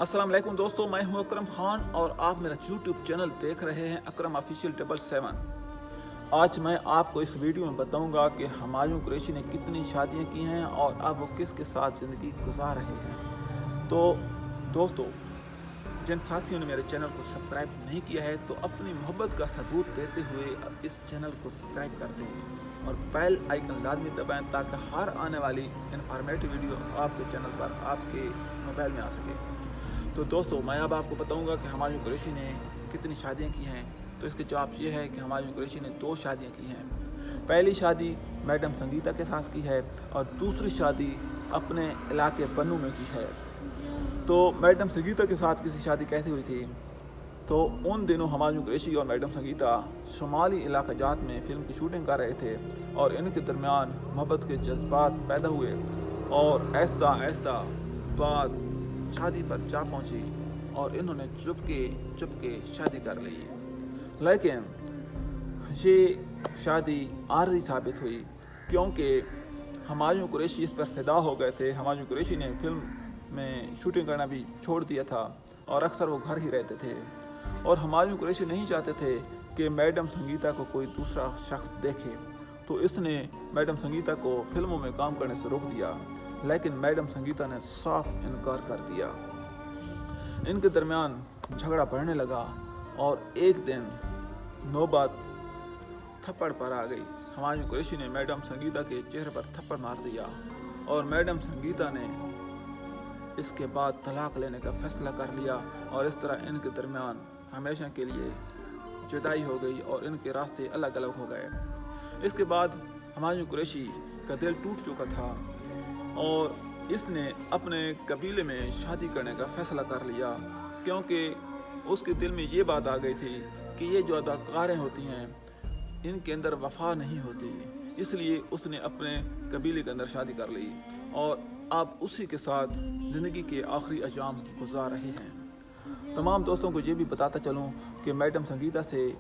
अस्सलाम वालेकुम दोस्तों, मैं हूं अकरम खान और आप मेरा यूट्यूब चैनल देख रहे हैं अकरम ऑफिशियल 777। आज मैं आपको इस वीडियो में बताऊंगा कि हुमायूं कुरैशी ने कितनी शादियां की हैं और अब वो किसके साथ ज़िंदगी गुजार रहे हैं। तो दोस्तों, जिन साथियों ने मेरे चैनल को सब्सक्राइब नहीं किया है तो अपनी मोहब्बत का सबूत देते हुए अब इस चैनल को सब्सक्राइब कर दें और बेल आइकन लाजमी दबाएं ताकि हर आने वाली इन्फॉर्मेटिव वीडियो आपके चैनल पर आपके मोबाइल में आ सके। तो दोस्तों, मैं अब आपको बताऊंगा कि हुमायूं कुरैशी ने कितनी शादियां की हैं। तो इसके जवाब ये है कि हुमायूं कुरैशी ने 2 शादियां की हैं। पहली शादी मैडम संगीता के साथ की है और दूसरी शादी अपने इलाके बन्नू में की है। तो मैडम संगीता के साथ किसी शादी कैसे हुई थी? तो उन दिनों हुमायूं कुरैशी और मैडम संगीता शुमाली इलाका जात में फ़िल्म की शूटिंग कर रहे थे और इनके दरमियान मोहब्बत के जज्बात पैदा हुए और आहिस्ता आहिस्ता बात शादी पर जा पहुंची और इन्होंने चुपके शादी कर ली। लेकिन ये शादी आर्जी साबित हुई क्योंकि हुमायूं कुरैशी इस पर फिदा हो गए थे। हुमायूं कुरैशी ने फिल्म में शूटिंग करना भी छोड़ दिया था और अक्सर वो घर ही रहते थे और हुमायूं कुरैशी नहीं चाहते थे कि मैडम संगीता को कोई दूसरा शख्स देखे। तो इसने मैडम संगीता को फिल्मों में काम करने से रोक दिया, लेकिन मैडम संगीता ने साफ इनकार कर दिया। इनके दरमियान झगड़ा बढ़ने लगा और एक दिन नौबत थप्पड़ पर आ गई। हुमायूं कुरैशी ने मैडम संगीता के चेहरे पर थप्पड़ मार दिया और मैडम संगीता ने इसके बाद तलाक लेने का फैसला कर लिया और इस तरह इनके दरमियान हमेशा के लिए जुदाई हो गई और इनके रास्ते अलग अलग हो गए। इसके बाद हुमायूं कुरैशी का दिल टूट चुका था और इसने अपने कबीले में शादी करने का फैसला कर लिया क्योंकि उसके दिल में ये बात आ गई थी कि ये जो अदाकारें होती हैं इनके अंदर वफा नहीं होती, इसलिए उसने अपने कबीले के अंदर शादी कर ली और अब उसी के साथ ज़िंदगी के आखिरी अय्याम गुजार रहे हैं। तमाम दोस्तों को ये भी बताता चलूँ कि मैडम संगीता से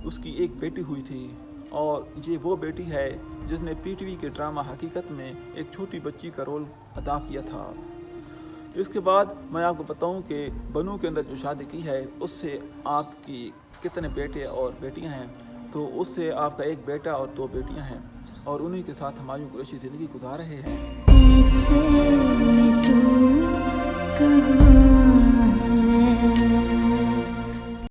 उसकी एक बेटी हुई थी और ये वो बेटी है जिसने पीटीवी के ड्रामा हकीकत में एक छोटी बच्ची का रोल अदा किया था। इसके बाद मैं आपको बताऊं कि बन्नू के अंदर जो शादी की है उससे आपकी कितने बेटे और बेटियां हैं। तो उससे आपका एक बेटा और 2 बेटियां हैं और उन्हीं के साथ हुमायूं कुरैशी ज़िंदगी गुजार रहे हैं।